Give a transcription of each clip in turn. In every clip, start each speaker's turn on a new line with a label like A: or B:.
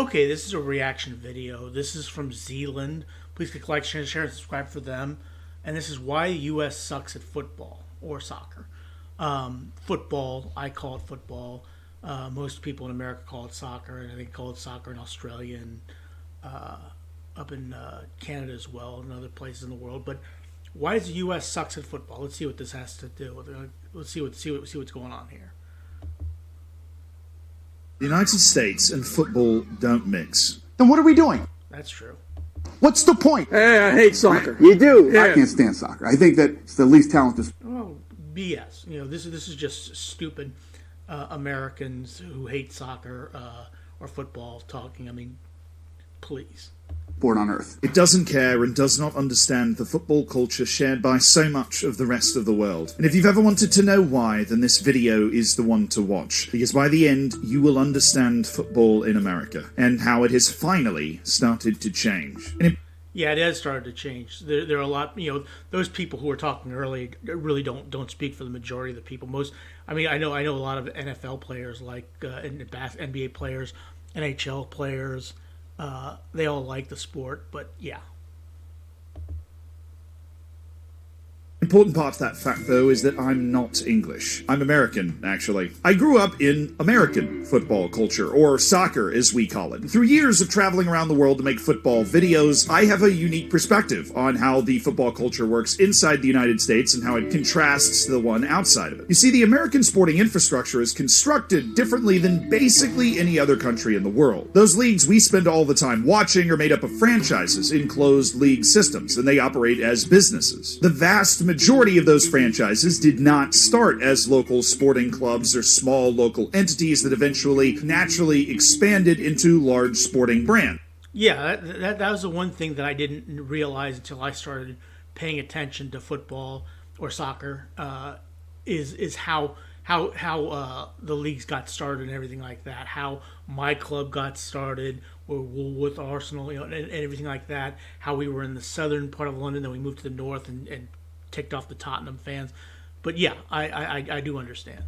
A: Okay, this is a reaction video. This is from Zealand. Please click like, share, and subscribe for them. And this is why the U.S. sucks at football or soccer. Football, I call it football. Most people in America call it soccer, and I think call it soccer in Australia and up in Canada as well, and other places in the world. But why does the U.S. sucks at football? Let's see what this has to do. Let's see what's going on here.
B: The United States and football don't mix.
C: Then what are we doing?
A: That's true.
C: What's the point?
D: Hey, I hate soccer.
C: You do?
D: Yeah.
C: I can't stand soccer. I think that it's the least talented
A: Well, BS. This is just stupid Americans who hate soccer or football talking. I mean, please.
C: sport on earth.
B: It doesn't care and does not understand the football culture shared by so much of the rest of the world. And if you've ever wanted to know why, then this video is the one to watch. Because by the end, you will understand football in America and how it has finally started to change.
A: Yeah, it has started to change. There are a lot, those people who were talking early really don't speak for the majority of the people. I know a lot of NFL players, like NBA players, NHL players. They all like the sport, but yeah.
B: Important part of that fact, though, is that I'm not English. I'm American, actually. I grew up in American football culture, or soccer as we call it. Through years of traveling around the world to make football videos, I have a unique perspective on how the football culture works inside the United States and how it contrasts to the one outside of it. You see, the American sporting infrastructure is constructed differently than basically any other country in the world. Those leagues we spend all the time watching are made up of franchises in closed league systems, and they operate as businesses. The vast majority of those franchises did not start as local sporting clubs or small local entities that eventually naturally expanded into large sporting brands.
A: Yeah, that was the one thing that I didn't realize until I started paying attention to football or soccer, is how the leagues got started and everything like that. How my club got started, or with Arsenal, and everything like that. How we were in the southern part of London, then we moved to the north and ticked off the Tottenham fans. But yeah, I do understand.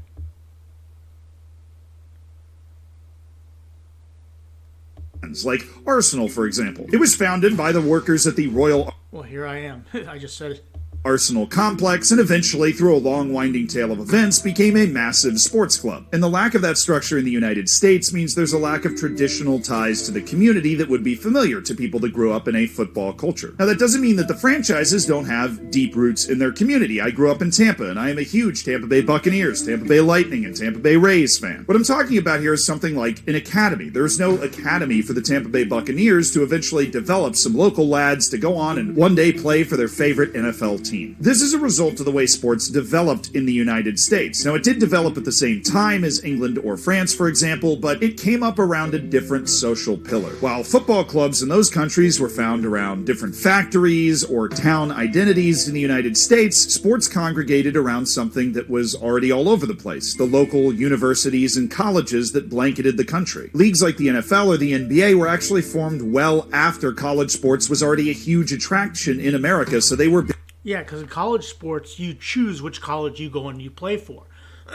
B: Like Arsenal, for example. It was founded by the workers at the Royal
A: Well, here I am. I just said it.
B: Arsenal complex, and eventually, through a long winding tale of events, became a massive sports club. And the lack of that structure in the United States means there's a lack of traditional ties to the community that would be familiar to people that grew up in a football culture. Now, that doesn't mean that the franchises don't have deep roots in their community. I grew up in Tampa, and I am a huge Tampa Bay Buccaneers, Tampa Bay Lightning, and Tampa Bay Rays fan. What I'm talking about here is something like an academy. There's no academy for the Tampa Bay Buccaneers to eventually develop some local lads to go on and one day play for their favorite NFL team. This is a result of the way sports developed in the United States. Now, it did develop at the same time as England or France, for example, but it came up around a different social pillar. While football clubs in those countries were found around different factories or town identities in the United States, sports congregated around something that was already all over the place: the local universities and colleges that blanketed the country. Leagues like the NFL or the NBA were actually formed well after college sports was already a huge attraction in America, so they were
A: Yeah, because in college sports, you choose which college you go and you play for.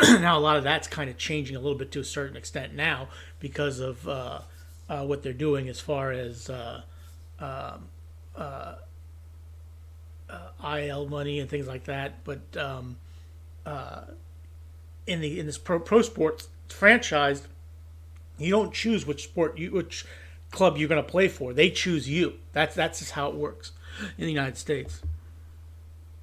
A: Now, a lot of that's kind of changing a little bit to a certain extent now because of what they're doing as far as IL money and things like that. But in this pro sports franchise, you don't choose which club you're going to play for. They choose you. That's just how it works in the United States.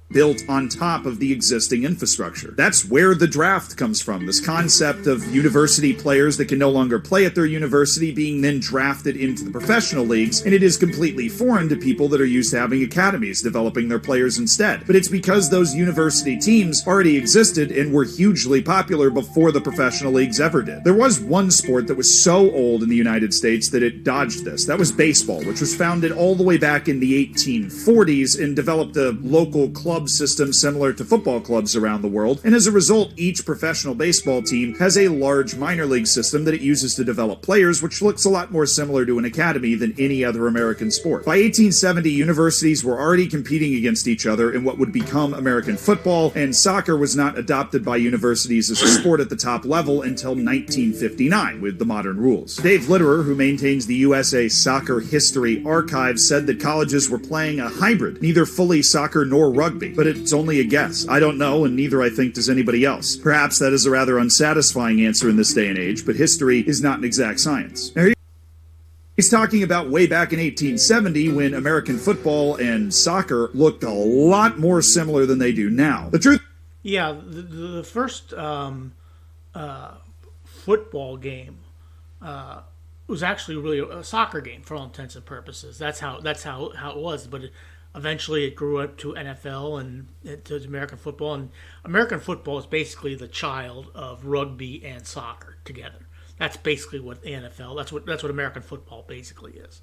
B: Built on top of the existing infrastructure. That's where the draft comes from, this concept of university players that can no longer play at their university being then drafted into the professional leagues, and it is completely foreign to people that are used to having academies developing their players instead. But it's because those university teams already existed and were hugely popular before the professional leagues ever did. There was one sport that was so old in the United States that it dodged this. That was baseball, which was founded all the way back in the 1840s and developed a local club club system similar to football clubs around the world, and as a result, each professional baseball team has a large minor league system that it uses to develop players, which looks a lot more similar to an academy than any other American sport. By 1870, universities were already competing against each other in what would become American football, and soccer was not adopted by universities as a sport at the top level until 1959 with the modern rules. Dave Litterer, who maintains the USA Soccer History Archive, said that colleges were playing a hybrid, neither fully soccer nor rugby. But it's only a guess. I don't know, and neither I think does anybody else. Perhaps that is a rather unsatisfying answer in this day and age, but history is not an exact science. Now, he's talking about way back in 1870 when American football and soccer looked a lot more similar than they do now. The truth.
A: Yeah, the first football game was actually really a soccer game for all intents and purposes. That's how it was. But eventually, it grew up to NFL and to American football. And American football is basically the child of rugby and soccer together. That's basically what the NFL. That's what American football basically is.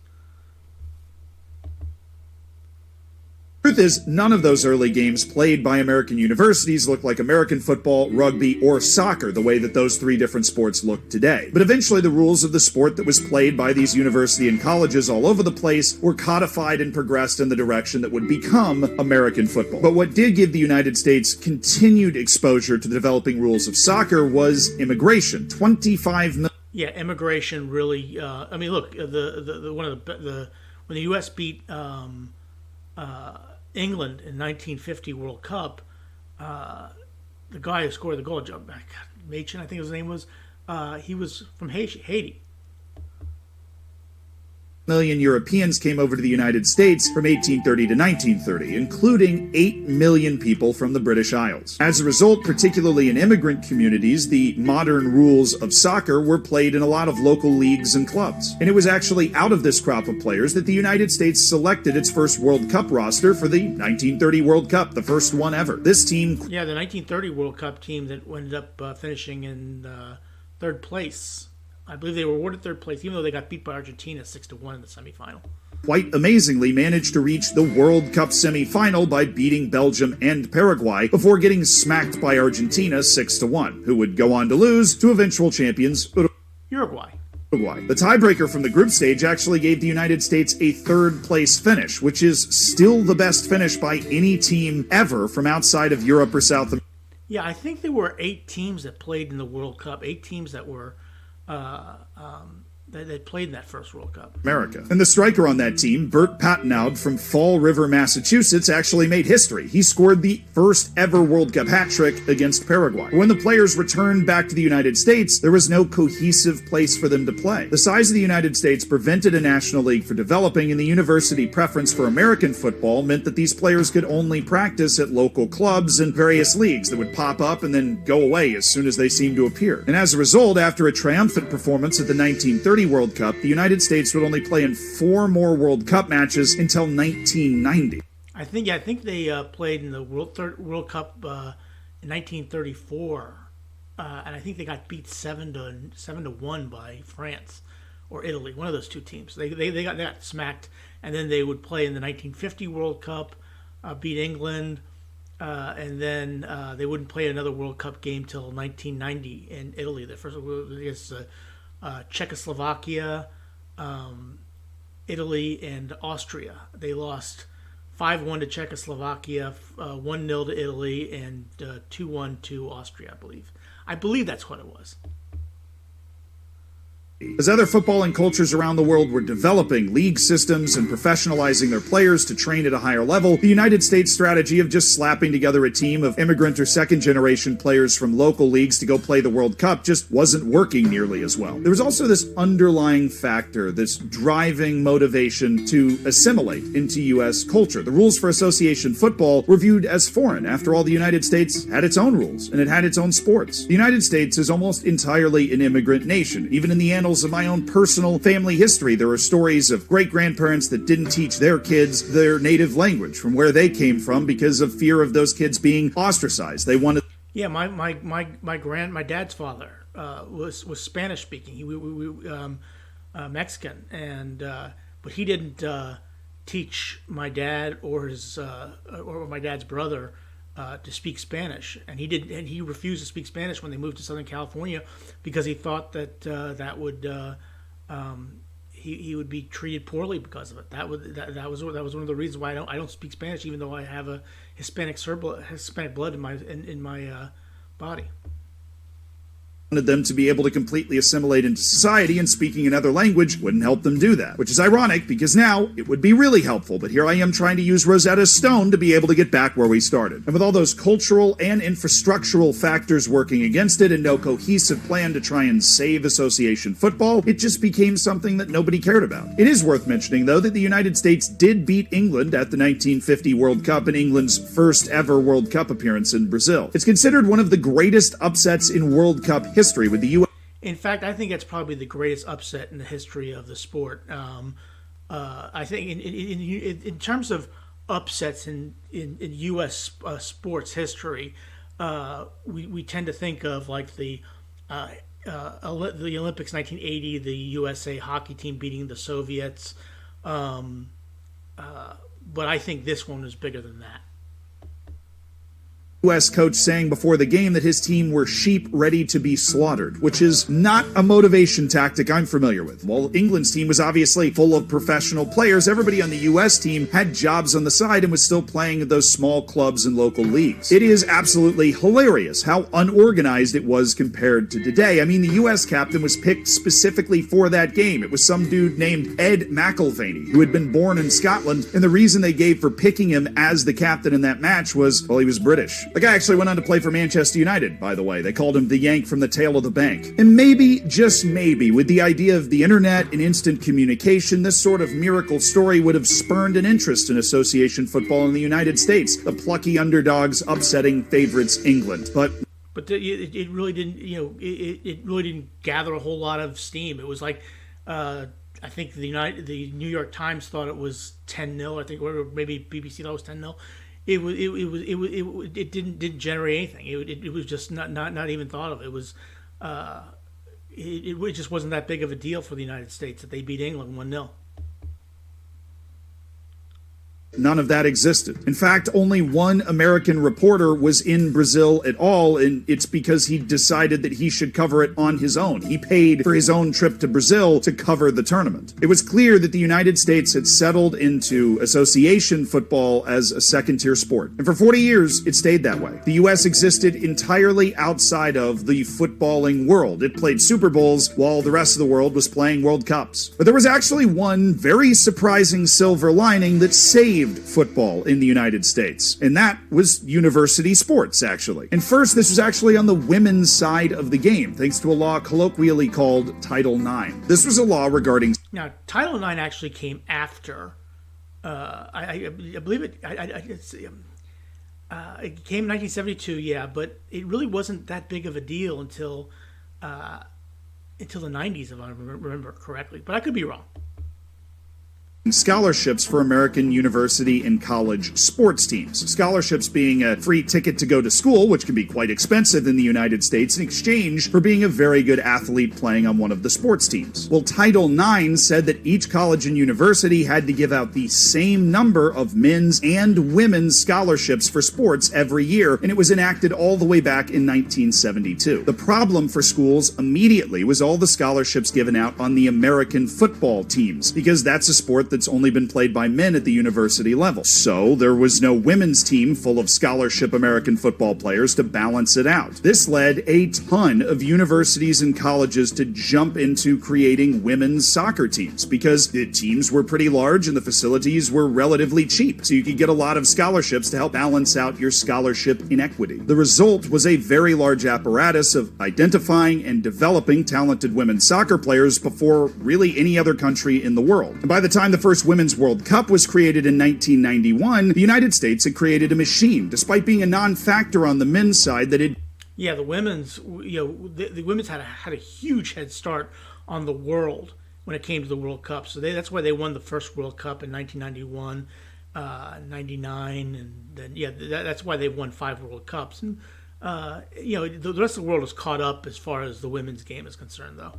B: Truth is, none of those early games played by American universities looked like American football, rugby, or soccer the way that those three different sports look today. But eventually the rules of the sport that was played by these university and colleges all over the place were codified and progressed in the direction that would become American football. But what did give the United States continued exposure to the developing rules of soccer was immigration. 25 million.
A: Yeah, immigration really. I mean, look, when the U.S. beat England in 1950 World Cup, the guy who scored the goal, Machen, I think his name was, he was from Haiti.
B: Million Europeans came over to the United States from 1830 to 1930, including 8 million people from the British Isles. As a result, particularly in immigrant communities, the modern rules of soccer were played in a lot of local leagues and clubs. And it was actually out of this crop of players that the United States selected its first World Cup roster for the 1930 World Cup, the first one ever. This team...
A: Yeah, the 1930 World Cup team that ended up finishing in third place. I believe they were awarded third place, even though they got beat by Argentina 6-1 in the semifinal.
B: Quite amazingly managed to reach the World Cup semifinal by beating Belgium and Paraguay before getting smacked by Argentina 6-1, who would go on to lose to eventual champions
A: Uruguay.
B: The tiebreaker from the group stage actually gave the United States a third-place finish, which is still the best finish by any team ever from outside of Europe or South America.
A: Yeah, I think there were 8 teams that played in the World Cup, 8 teams that were that played in that first World Cup.
B: And the striker on that team, Bert Patenaude from Fall River, Massachusetts, actually made history. He scored the first ever World Cup hat trick against Paraguay. When the players returned back to the United States, there was no cohesive place for them to play. The size of the United States prevented a national league from developing, and the university preference for American football meant that these players could only practice at local clubs and various leagues that would pop up and then go away as soon as they seemed to appear. And as a result, after a triumphant performance at the 1930 World Cup, the United States would only play in 4 more World Cup matches until 1990.
A: I think they played in the World Cup in 1934, and I think they got beat 7-1 by France or Italy, one of those two teams. They got smacked, and then they would play in the 1950 World Cup, beat England, and then they wouldn't play another World Cup game till 1990 in Italy. The first against Czechoslovakia, Italy, and Austria. They lost 5-1 to Czechoslovakia, 1-0 to Italy, and 2-1 to Austria, I believe. I believe that's what it was.
B: As other footballing cultures around the world were developing league systems and professionalizing their players to train at a higher level, the United States strategy of just slapping together a team of immigrant or second-generation players from local leagues to go play the World Cup just wasn't working nearly as well. There was also this underlying factor, this driving motivation to assimilate into U.S. culture. The rules for association football were viewed as foreign. After all, the United States had its own rules, and it had its own sports. The United States is almost entirely an immigrant nation. Even in the annals of my own personal family history, there are stories of great-grandparents that didn't teach their kids their native language from where they came from because of fear of those kids being ostracized. They wanted...
A: Yeah, my dad's father was Spanish speaking. He Mexican, and but he didn't teach my dad or his or my dad's brother to speak Spanish, and he did, and he refused to speak Spanish when they moved to Southern California because he thought that that would he would be treated poorly because of it. That was one of the reasons why I don't speak Spanish, even though I have a Hispanic blood in my body.
B: Wanted them to be able to completely assimilate into society, and speaking another language wouldn't help them do that. Which is ironic, because now it would be really helpful, but here I am trying to use Rosetta Stone to be able to get back where we started. And with all those cultural and infrastructural factors working against it, and no cohesive plan to try and save association football, it just became something that nobody cared about. It is worth mentioning, though, that the United States did beat England at the 1950 World Cup in England's first ever World Cup appearance in Brazil. It's considered one of the greatest upsets in World Cup history, with the U.S.
A: In fact, I think that's probably the greatest upset in the history of the sport. I think in terms of upsets in U.S. Sports history, we tend to think of like the Olympics 1980, the USA hockey team beating the Soviets. But I think this one is bigger than that.
B: U.S. coach saying before the game that his team were sheep ready to be slaughtered, which is not a motivation tactic I'm familiar with. While England's team was obviously full of professional players, everybody on the U.S. team had jobs on the side and was still playing at those small clubs and local leagues. It is absolutely hilarious how unorganized it was compared to today. I mean, the U.S. captain was picked specifically for that game. It was some dude named Ed McIlvaney, who had been born in Scotland, and the reason they gave for picking him as the captain in that match was, well, he was British. The guy actually went on to play for Manchester United, by the way. They called him the Yank from the tail of the bank. And maybe, just maybe, with the idea of the internet and instant communication, this sort of miracle story would have spurned an interest in association football in the United States, the plucky underdogs upsetting favorites England. But
A: it really didn't, it really didn't gather a whole lot of steam. It was like, I think the New York Times thought it was 10-0. I think, or maybe BBC thought it was 10-0. It didn't generate anything. It was just not even thought of. It was it just wasn't that big of a deal for the United States that they beat England 1-0.
B: none of that existed. In fact, only one American reporter was in Brazil at all, and it's because he decided that he should cover it on his own. He paid for his own trip to Brazil to cover the tournament. It was clear that the United States had settled into association football as a second-tier sport. And for 40 years, it stayed that way. The U.S. existed entirely outside of the footballing world. It played Super Bowls while the rest of the world was playing World Cups. But there was actually one very surprising silver lining that saved football in the United States, and that was university sports, actually. And first, this was actually on the women's side of the game, thanks to a law colloquially called Title IX. This was a law regarding...
A: Now, Title IX actually came after, I believe it came in 1972, yeah, but it really wasn't that big of a deal until the 90s, if I remember correctly. But I could be wrong.
B: Scholarships for American university and college sports teams. Scholarships being a free ticket to go to school, which can be quite expensive in the United States, in exchange for being a very good athlete playing on one of the sports teams. Well, Title IX said that each college and university had to give out the same number of men's and women's scholarships for sports every year, and it was enacted all the way back in 1972. The problem for schools immediately was all the scholarships given out on the American football teams, because that's a sport that's only been played by men at the university level. So there was no women's team full of scholarship American football players to balance it out. This led a ton of universities and colleges to jump into creating women's soccer teams because the teams were pretty large and the facilities were relatively cheap, so you could get a lot of scholarships to help balance out your scholarship inequity. The result was a very large apparatus of identifying and developing talented women's soccer players before really any other country in the world. And by the time the first Women's World Cup was created in 1991, the United States had created a machine, despite being a non-factor on the men's side that had...
A: Yeah, the women's, the women's had a huge head start on the world when it came to the World Cup. So that's why they won the first World Cup in 1991, 99, and then, that's why they won 5 World Cups. And, the rest of the world is caught up as far as the women's game is concerned, though.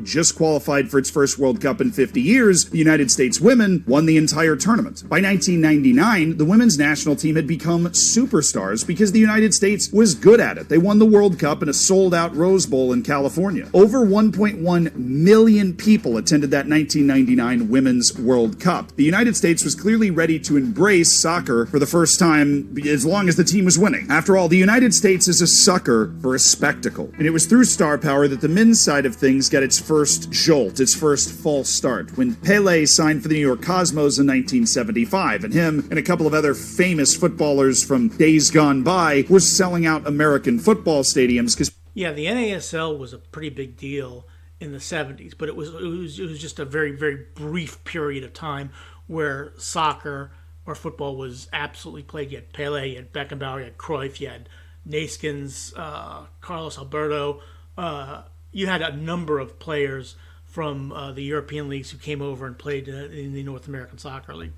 B: just qualified for its first World Cup in 50 years, the United States women won the entire tournament. By 1999, the women's national team had become superstars because the United States was good at it. They won the World Cup in a sold-out Rose Bowl in California. Over 1.1 million people attended that 1999 Women's World Cup. The United States was clearly ready to embrace soccer for the first time as long as the team was winning. After all, the United States is a sucker for a spectacle. And it was through star power that the men's side of things got its first jolt, its first false start, when Pelé signed for the New York Cosmos in 1975, and him and a couple of other famous footballers from days gone by were selling out American football stadiums because
A: Yeah, the NASL was a pretty big deal in the 70s, but it was just a very, very brief period of time where soccer or football was absolutely played. You had Pele, you had Beckenbauer, you had Cruyff, you had Neeskens, Carlos Alberto. You had a number of players from the European leagues who came over and played in the North American Soccer League.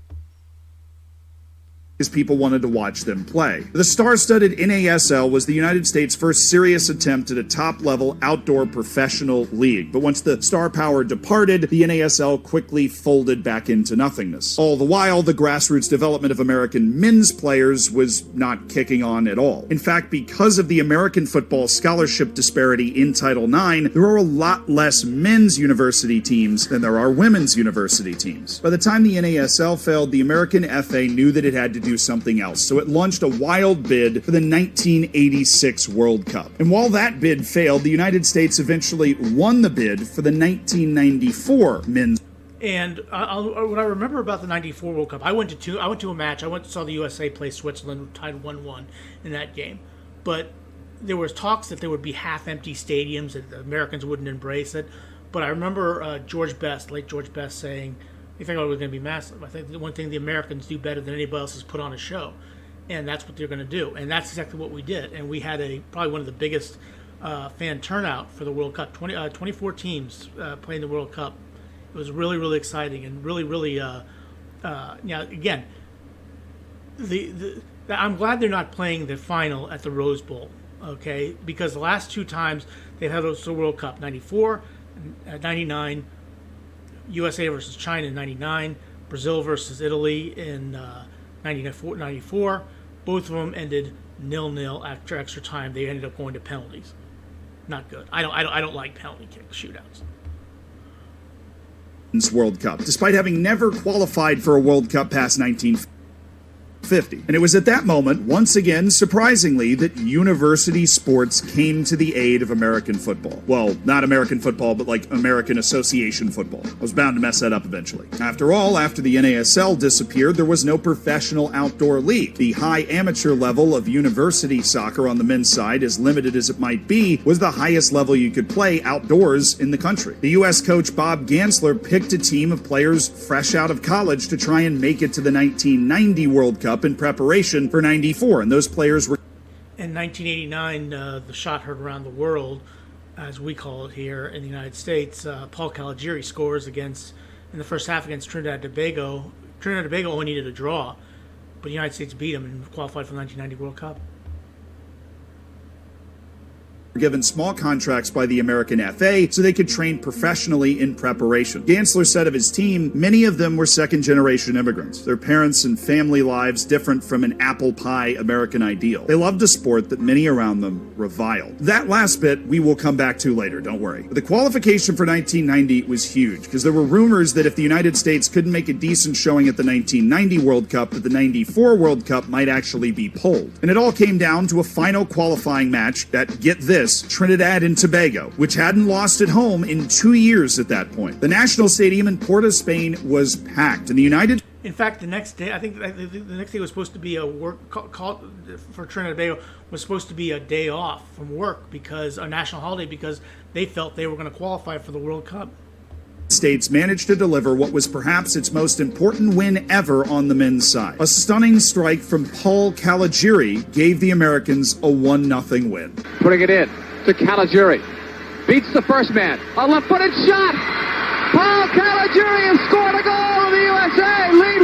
B: People wanted to watch them play. The star-studded NASL was the United States' first serious attempt at a top-level outdoor professional league. But once the star power departed, the NASL quickly folded back into nothingness. All the while, the grassroots development of American men's players was not kicking on at all. In fact, because of the American football scholarship disparity in Title IX, there are a lot less men's university teams than there are women's university teams. By the time the NASL failed, the American FA knew that it had to do something else, so it launched a wild bid for the 1986 World Cup. And while that bid failed, the United States eventually won the bid for the 1994 men's.
A: And what I remember about the '94 World Cup, I went to a match. I went to saw the USA play Switzerland, tied 1-1 in that game. But there was talks that there would be half-empty stadiums, that the Americans wouldn't embrace it. But I remember George Best, late George Best, saying, "You think it was going to be massive? I think the one thing the Americans do better than anybody else is put on a show, and that's what they're going to do." And that's exactly what we did. And we had probably one of the biggest fan turnout for the World Cup. 24 teams playing the World Cup. It was really, really exciting and really, really. Again, I'm glad they're not playing the final at the Rose Bowl, okay? Because the last two times they've had the World Cup, 94, 99. USA versus China in 99, Brazil versus Italy in 94. Both of them ended 0-0 after extra time. They ended up going to penalties. Not good. I don't like penalty kick shootouts.
B: World Cup, despite having never qualified for a World Cup past 1950. And it was at that moment, once again, surprisingly, that university sports came to the aid of American football. Well, not American football, but like American Association football. I was bound to mess that up eventually. After all, after the NASL disappeared, there was no professional outdoor league. The high amateur level of university soccer on the men's side, as limited as it might be, was the highest level you could play outdoors in the country. The U.S. coach Bob Gansler picked a team of players fresh out of college to try and make it to the 1990 World Cup in preparation for 94, and those players were.
A: In 1989, the shot heard around the world, as we call it here in the United States. Paul Caligiuri scores in the first half against Trinidad and Tobago. Trinidad and Tobago only needed a draw, but the United States beat them and qualified for the 1990 World Cup.
B: Given small contracts by the American FA so they could train professionally in preparation. Gansler said of his team, many of them were second-generation immigrants, their parents and family lives different from an apple pie American ideal. They loved a sport that many around them reviled. That last bit we will come back to later, don't worry. But the qualification for 1990 was huge, because there were rumors that if the United States couldn't make a decent showing at the 1990 World Cup, that the 94 World Cup might actually be pulled. And it all came down to a final qualifying match at, get this, Trinidad and Tobago, which hadn't lost at home in 2 years at that point. The national stadium in Port of Spain was packed, and the United...
A: In fact, the next day, I think the next day was supposed to be a work call for Trinidad and Tobago was supposed to be a day off from work, because a national holiday, because they felt they were going to qualify for the World Cup.
B: States managed to deliver what was perhaps its most important win ever on the men's side. A stunning strike from Paul Caligiuri gave the Americans a 1-0 win.
D: Putting it in to Caligiuri. Beats the first man. A left-footed shot! Paul Caligiuri has scored a goal, and the USA lead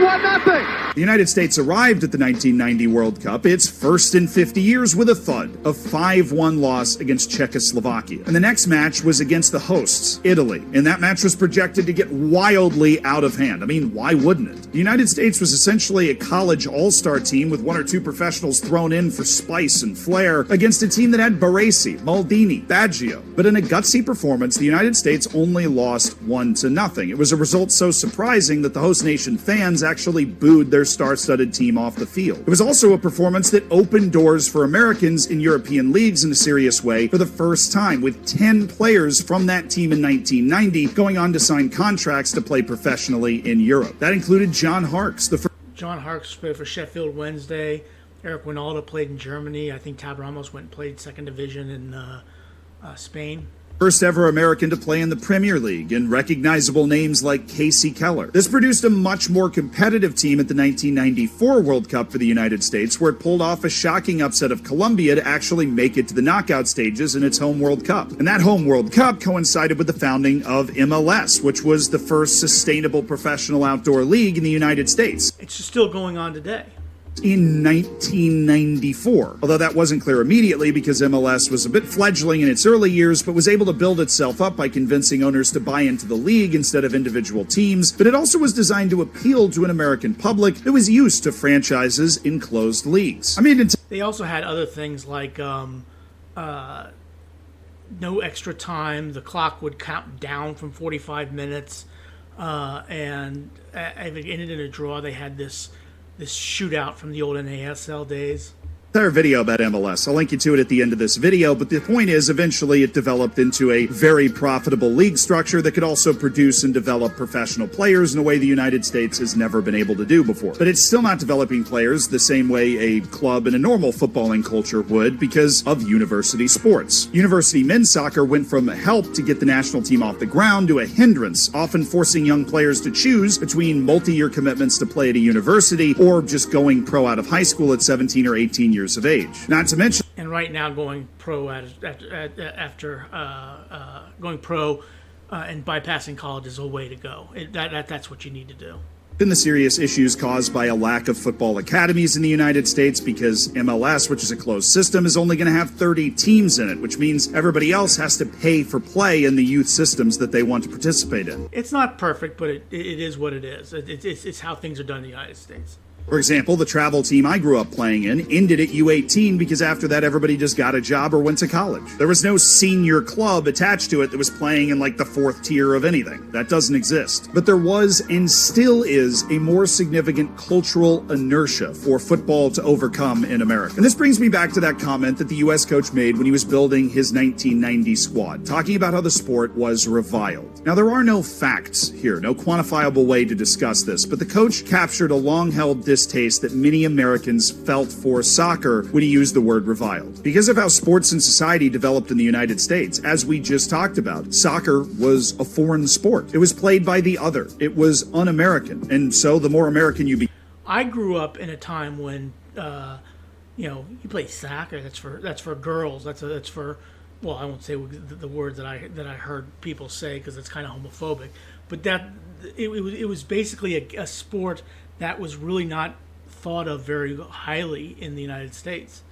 D: 1-0.
B: The United States arrived at the 1990 World Cup, its first in 50 years, with a thud, a 5-1 loss against Czechoslovakia. And the next match was against the hosts, Italy. And that match was projected to get wildly out of hand. I mean, why wouldn't it? The United States was essentially a college all-star team with 1 or 2 professionals thrown in for spice and flair against a team that had Baresi, Maldini, Baggio. But in a gutsy performance, the United States only lost 1-0. It was a result so surprising that the host nation fans actually booed their star-studded team off the field. It was also a performance that opened doors for Americans in European leagues in a serious way for the first time, with 10 players from that team in 1990 going on to sign contracts to play professionally in Europe. That included John Harkes,
A: John Harkes played for Sheffield Wednesday. Eric Winalda played in Germany. I think Tab Ramos went and played second division in Spain.
B: first ever American to play in the Premier League, and recognizable names like Casey Keller. This produced a much more competitive team at the 1994 World Cup for the United States, where it pulled off a shocking upset of Colombia to actually make it to the knockout stages in its home World Cup. And that home World Cup coincided with the founding of MLS, which was the first sustainable professional outdoor league in the United States.
A: It's still going on today.
B: In 1994, although that wasn't clear immediately because MLS was a bit fledgling in its early years, but was able to build itself up by convincing owners to buy into the league instead of individual teams. But it also was designed to appeal to an American public that was used to franchises in closed leagues.
A: They also had other things like no extra time. The clock would count down from 45 minutes, and if it ended in a draw, they had this shootout from the old NASL days.
B: Entire video about MLS. I'll link you to it at the end of this video, but the point is eventually it developed into a very profitable league structure that could also produce and develop professional players in a way the United States has never been able to do before. But it's still not developing players the same way a club in a normal footballing culture would because of university sports. University men's soccer went from a help to get the national team off the ground to a hindrance, often forcing young players to choose between multi-year commitments to play at a university or just going pro out of high school at 17 or 18 years of age. Not to mention,
A: and right now going pro after going pro and bypassing college is a way to go. That's what you need to do.
B: The serious issues caused by a lack of football academies in the United States because MLS, which is a closed system, is only going to have 30 teams in it, which means everybody else has to pay for play in the youth systems that they want to participate in.
A: It's not perfect, but it is what it is. It's how things are done in the United States.
B: For example, the travel team I grew up playing in ended at U18 because after that everybody just got a job or went to college. There was no senior club attached to it that was playing in like the fourth tier of anything. That doesn't exist. But there was and still is a more significant cultural inertia for football to overcome in America. And this brings me back to that comment that the U.S. coach made when he was building his 1990 squad, talking about how the sport was reviled. Now, there are no facts here, no quantifiable way to discuss this, but the coach captured a long-held distaste that many Americans felt for soccer when he used the word reviled. Because of how sports and society developed in the United States, as we just talked about, soccer was a foreign sport. It was played by the other. It was un-American. And so the more American you become.
A: I grew up in a time when, you play soccer. That's for girls. That's for, well, I won't say the words that I heard people say because it's kind of homophobic. But it was basically a sport that was really not thought of very highly in the United States.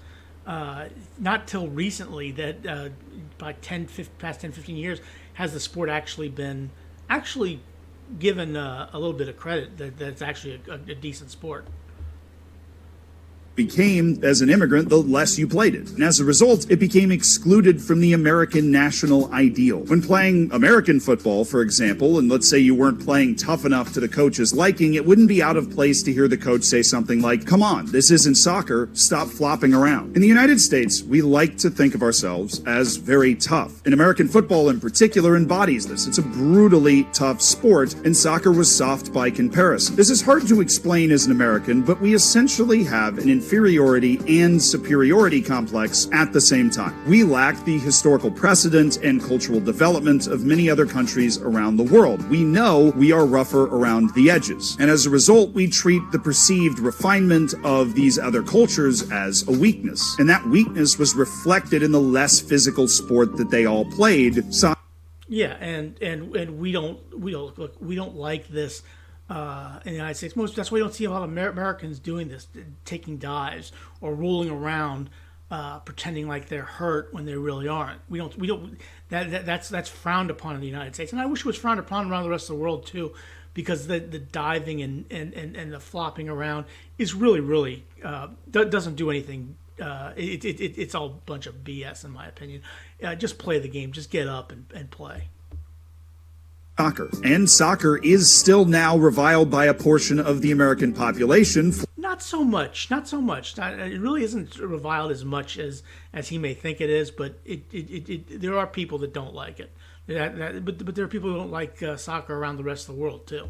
A: Not till recently that by past 10, 15 years has the sport actually been given a little bit of credit that it's actually a decent sport.
B: Became, as an immigrant, the less you played it. And as a result, it became excluded from the American national ideal. When playing American football, for example, and let's say you weren't playing tough enough to the coach's liking, it wouldn't be out of place to hear the coach say something like, "Come on, this isn't soccer, stop flopping around." In the United States, we like to think of ourselves as very tough. And American football in particular embodies this. It's a brutally tough sport, and soccer was soft by comparison. This is hard to explain as an American, but we essentially have an inferiority and superiority complex at the same time. We lack the historical precedent and cultural development of many other countries around the world. We know we are rougher around the edges, and as a result, we treat the perceived refinement of these other cultures as a weakness. And that weakness was reflected in the less physical sport that they all played.
A: Yeah, and we don't like this in the United States. That's why you don't see a lot of Americans doing this, taking dives or rolling around, pretending like they're hurt when they really aren't. We don't. That's frowned upon in the United States, and I wish it was frowned upon around the rest of the world too, because the diving and the flopping around is really doesn't do anything. It's all a bunch of BS in my opinion. Just play the game. Just get up and play.
B: Soccer. And soccer is still now reviled by a portion of the American population.
A: Not so much. Not so much. It really isn't reviled as much as he may think it is, but there are people that don't like it. But there are people who don't like soccer around the rest of the world too.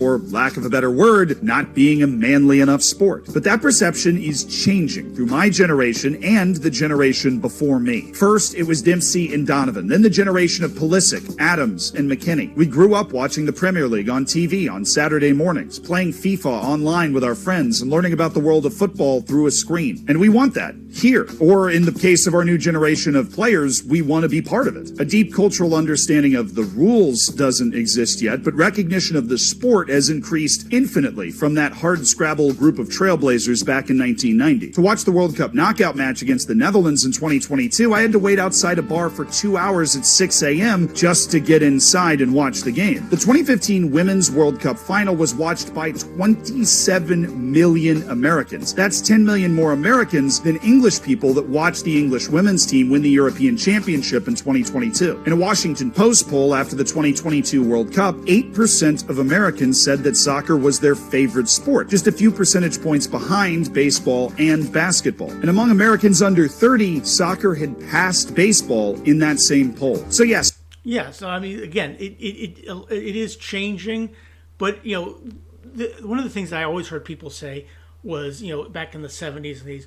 B: Or, lack of a better word, not being a manly enough sport. But that perception is changing through my generation and the generation before me. First, it was Dempsey and Donovan, then the generation of Pulisic, Adams, and McKinney. We grew up watching the Premier League on TV on Saturday mornings, playing FIFA online with our friends, and learning about the world of football through a screen. And we want that here. Or, in the case of our new generation of players, we want to be part of it. A deep cultural understanding of the rules doesn't exist yet, but recognition of the sport has increased infinitely from that hard-scrabble group of trailblazers back in 1990. To watch the World Cup knockout match against the Netherlands in 2022, I had to wait outside a bar for 2 hours at 6 a.m. just to get inside and watch the game. The 2015 Women's World Cup final was watched by 27 million Americans. That's 10 million more Americans than English people that watched the English women's team win the European Championship in 2022. In a Washington Post poll after the 2022 World Cup, 8% of Americans said that soccer was their favorite sport, just a few percentage points behind baseball and basketball. And among Americans under 30, soccer had passed baseball in that same poll. So yes.
A: Yeah, so I mean, again, it is changing, but one of the things I always heard people say was, back in the 70s and 80s,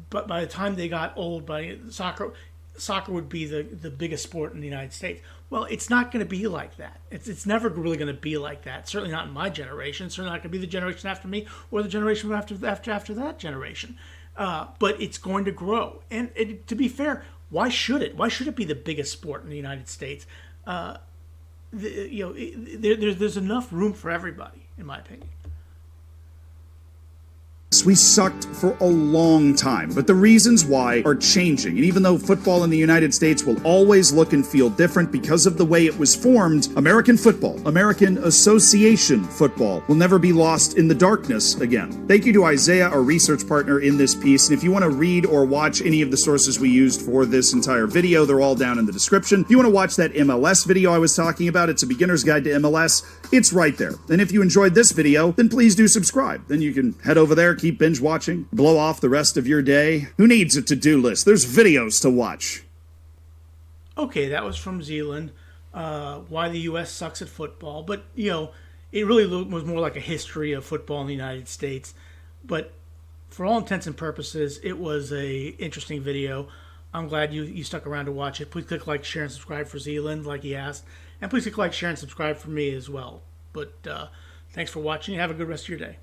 A: but by the time they got old, soccer would be the biggest sport in the United States. Well, it's not going to be like that. It's never really going to be like that. Certainly not in my generation. Certainly not going to be the generation after me or the generation after that generation. But it's going to grow. And to be fair, why should it? Why should it be the biggest sport in the United States? There's enough room for everybody, in my opinion.
B: We sucked for a long time, but the reasons why are changing. And even though football in the United States will always look and feel different because of the way it was formed, American football, American Association football, will never be lost in the darkness again. Thank you to Isaiah, our research partner in this piece. And if you want to read or watch any of the sources we used for this entire video, they're all down in the description. If you want to watch that MLS video I was talking about, it's a beginner's guide to MLS. It's right there. And if you enjoyed this video, then please do subscribe. Then you can head over there, keep binge watching, blow off the rest of your day. Who needs a to-do list? There's videos to watch.
A: Okay, that was from Zealand. Why the U.S. sucks at football. But, it really was more like a history of football in the United States. But for all intents and purposes, it was a interesting video. I'm glad you stuck around to watch it. Please click like, share, and subscribe for Zealand, like he asked. And please click like, share, and subscribe for me as well. But thanks for watching. Have a good rest of your day.